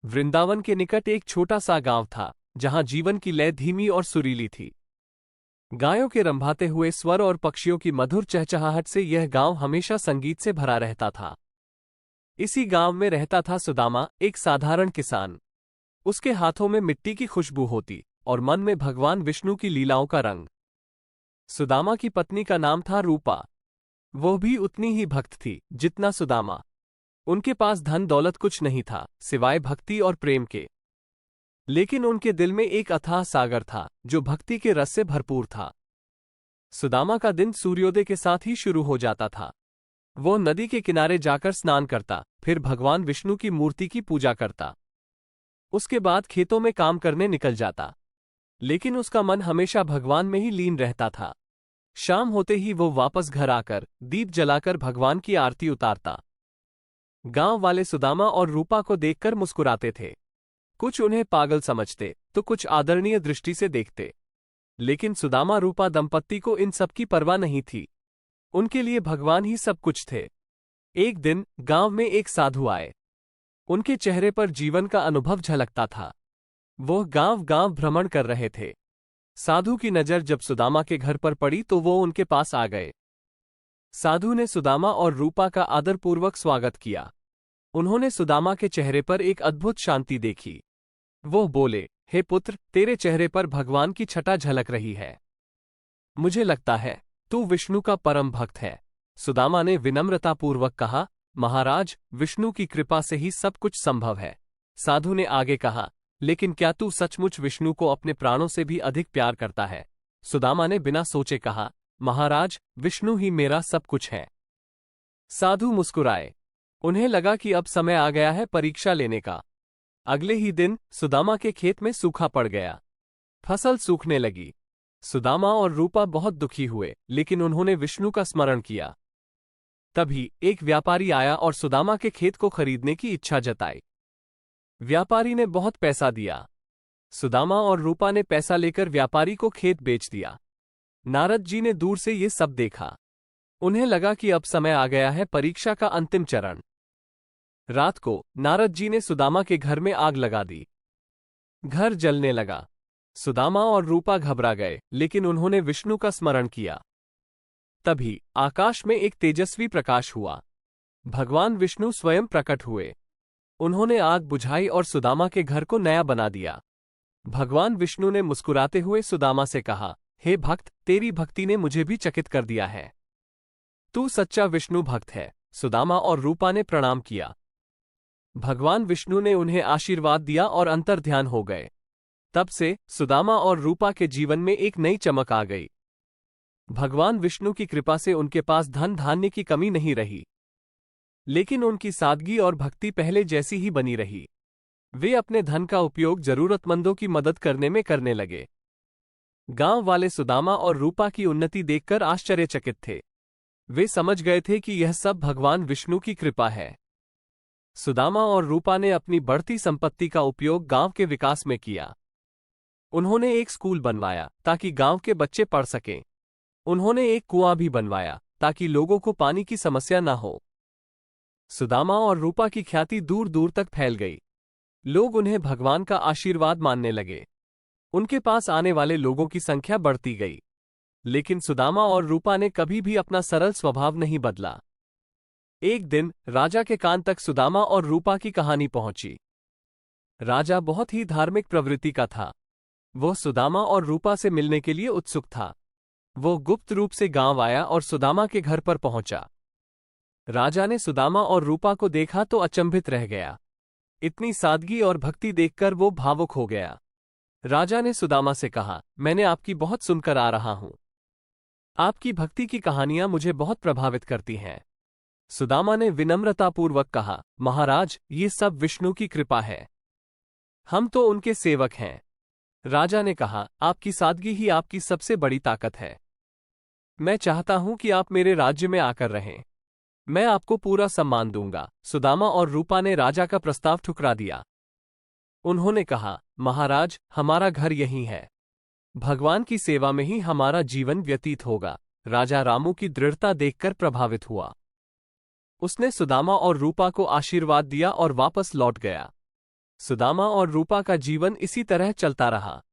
वृंदावन के निकट एक छोटा सा गांव था, जहां जीवन की लय धीमी और सुरीली थी। गायों के रंभाते हुए स्वर और पक्षियों की मधुर चहचहाहट से यह गांव हमेशा संगीत से भरा रहता था। इसी गांव में रहता था सुदामा, एक साधारण किसान। उसके हाथों में मिट्टी की खुशबू होती और मन में भगवान विष्णु की लीलाओं का रंग। सुदामा की पत्नी का नाम था रूपा। वो भी उतनी ही भक्त थी जितना सुदामा। उनके पास धन दौलत कुछ नहीं था सिवाय भक्ति और प्रेम के। लेकिन उनके दिल में एक अथाह सागर था जो भक्ति के रस से भरपूर था। सुदामा का दिन सूर्योदय के साथ ही शुरू हो जाता था। वो नदी के किनारे जाकर स्नान करता, फिर भगवान विष्णु की मूर्ति की पूजा करता। उसके बाद खेतों में काम करने निकल जाता, लेकिन उसका मन हमेशा भगवान में ही लीन रहता था। शाम होते ही वो वापस घर आकर दीप जलाकर भगवान की आरती उतारता। गांव वाले सुदामा और रूपा को देखकर मुस्कुराते थे। कुछ उन्हें पागल समझते तो कुछ आदरणीय दृष्टि से देखते, लेकिन सुदामा रूपा दंपत्ति को इन सब की परवाह नहीं थी। उनके लिए भगवान ही सब कुछ थे। एक दिन गांव में एक साधु आए। उनके चेहरे पर जीवन का अनुभव झलकता था। वो गांव गांव भ्रमण कर रहे थे। साधु की नजर जब सुदामा के घर पर पड़ी तो वो उनके पास आ गए। साधु ने सुदामा और रूपा का आदरपूर्वक स्वागत किया। उन्होंने सुदामा के चेहरे पर एक अद्भुत शांति देखी। वो बोले, हे पुत्र, तेरे चेहरे पर भगवान की छटा झलक रही है। मुझे लगता है तू विष्णु का परम भक्त है। सुदामा ने विनम्रतापूर्वक कहा, महाराज, विष्णु की कृपा से ही सब कुछ संभव है। साधु ने आगे कहा, लेकिन क्या तू सचमुच विष्णु को अपने प्राणों से भी अधिक प्यार करता है? सुदामा ने बिना सोचे कहा, महाराज, विष्णु ही मेरा सब कुछ है। साधु मुस्कुराए। उन्हें लगा कि अब समय आ गया है परीक्षा लेने का। अगले ही दिन सुदामा के खेत में सूखा पड़ गया। फसल सूखने लगी। सुदामा और रूपा बहुत दुखी हुए, लेकिन उन्होंने विष्णु का स्मरण किया। तभी एक व्यापारी आया और सुदामा के खेत को खरीदने की इच्छा जताई। व्यापारी ने बहुत पैसा दिया। सुदामा और रूपा ने पैसा लेकर व्यापारी को खेत बेच दिया। नारद जी ने दूर से ये सब देखा। उन्हें लगा कि अब समय आ गया है परीक्षा का अंतिम चरण। रात को नारद जी ने सुदामा के घर में आग लगा दी। घर जलने लगा। सुदामा और रूपा घबरा गए, लेकिन उन्होंने विष्णु का स्मरण किया। तभी आकाश में एक तेजस्वी प्रकाश हुआ। भगवान विष्णु स्वयं प्रकट हुए। उन्होंने आग बुझाई और सुदामा के घर को नया बना दिया। भगवान विष्णु ने मुस्कुराते हुए सुदामा से कहा, हे भक्त, तेरी भक्ति ने मुझे भी चकित कर दिया है। तू सच्चा विष्णु भक्त है। सुदामा और रूपा ने प्रणाम किया। भगवान विष्णु ने उन्हें आशीर्वाद दिया और अंतर्ध्यान हो गए। तब से सुदामा और रूपा के जीवन में एक नई चमक आ गई। भगवान विष्णु की कृपा से उनके पास धन धान्य की कमी नहीं रही, लेकिन उनकी सादगी और भक्ति पहले जैसी ही बनी रही। वे अपने धन का उपयोग जरूरतमंदों की मदद करने में करने लगे। गांव वाले सुदामा और रूपा की उन्नति देखकर आश्चर्यचकित थे। वे समझ गए थे कि यह सब भगवान विष्णु की कृपा है। सुदामा और रूपा ने अपनी बढ़ती संपत्ति का उपयोग गांव के विकास में किया। उन्होंने एक स्कूल बनवाया ताकि गांव के बच्चे पढ़ सकें। उन्होंने एक कुआं भी बनवाया ताकि लोगों को पानी की समस्या न हो। सुदामा और रूपा की ख्याति दूर दूर तक फैल गई। लोग उन्हें भगवान का आशीर्वाद मानने लगे। उनके पास आने वाले लोगों की संख्या बढ़ती गई। लेकिन सुदामा और रूपा ने कभी भी अपना सरल स्वभाव नहीं बदला। एक दिन राजा के कान तक सुदामा और रूपा की कहानी पहुंची। राजा बहुत ही धार्मिक प्रवृत्ति का था। वह सुदामा और रूपा से मिलने के लिए उत्सुक था। वो गुप्त रूप से गांव आया और सुदामा के घर पर पहुंचा। राजा ने सुदामा और रूपा को देखा तो अचंभित रह गया। इतनी सादगी और भक्ति देखकर वो भावुक हो गया। राजा ने सुदामा से कहा, मैंने आपकी बहुत सुनकर आ रहा हूं। आपकी भक्ति की कहानियां मुझे बहुत प्रभावित करती हैं। सुदामा ने विनम्रतापूर्वक कहा, महाराज, ये सब विष्णु की कृपा है। हम तो उनके सेवक हैं। राजा ने कहा, आपकी सादगी ही आपकी सबसे बड़ी ताकत है। मैं चाहता हूं कि आप मेरे राज्य में आकर रहें। मैं आपको पूरा सम्मान दूंगा। सुदामा और रूपा ने राजा का प्रस्ताव ठुकरा दिया। उन्होंने कहा, महाराज, हमारा घर यहीं है। भगवान की सेवा में ही हमारा जीवन व्यतीत होगा। राजा रामू की दृढ़ता देखकर प्रभावित हुआ। उसने सुदामा और रूपा को आशीर्वाद दिया और वापस लौट गया। सुदामा और रूपा का जीवन इसी तरह चलता रहा।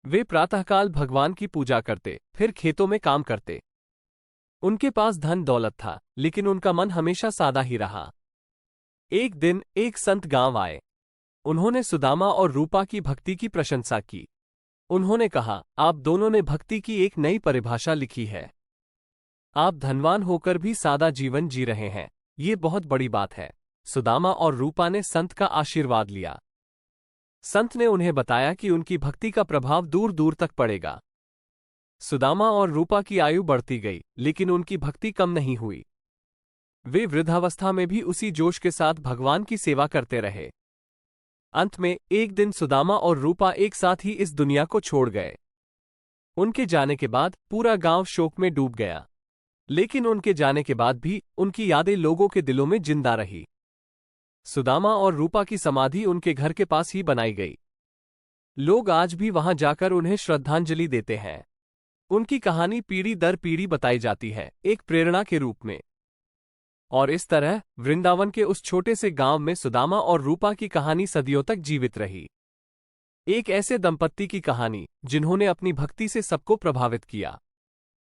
वे प्रातःकाल भगवान की पूजा करते, फिर खेतों में काम करते। उनके पास धन दौलत था, लेकिन उनका मन हमेशा सादा ही रहा। एक दिन एक संत गांव आए। उन्होंने सुदामा और रूपा की भक्ति की प्रशंसा की। उन्होंने कहा, आप दोनों ने भक्ति की एक नई परिभाषा लिखी है। आप धनवान होकर भी सादा जीवन जी रहे हैं, ये बहुत बड़ी बात है। सुदामा और रूपा ने संत का आशीर्वाद लिया। संत ने उन्हें बताया कि उनकी भक्ति का प्रभाव दूर दूर तक पड़ेगा। सुदामा और रूपा की आयु बढ़ती गई, लेकिन उनकी भक्ति कम नहीं हुई। वे वृद्धावस्था में भी उसी जोश के साथ भगवान की सेवा करते रहे। अंत में एक दिन सुदामा और रूपा एक साथ ही इस दुनिया को छोड़ गए। उनके जाने के बाद पूरा गांव शोक में डूब गया, लेकिन उनके जाने के बाद भी उनकी यादें लोगों के दिलों में जिंदा रही। सुदामा और रूपा की समाधि उनके घर के पास ही बनाई गई। लोग आज भी वहां जाकर उन्हें श्रद्धांजलि देते हैं। उनकी कहानी पीढ़ी दर पीढ़ी बताई जाती है, एक प्रेरणा के रूप में। और इस तरह वृंदावन के उस छोटे से गांव में सुदामा और रूपा की कहानी सदियों तक जीवित रही। एक ऐसे दंपत्ति की कहानी जिन्होंने अपनी भक्ति से सबको प्रभावित किया।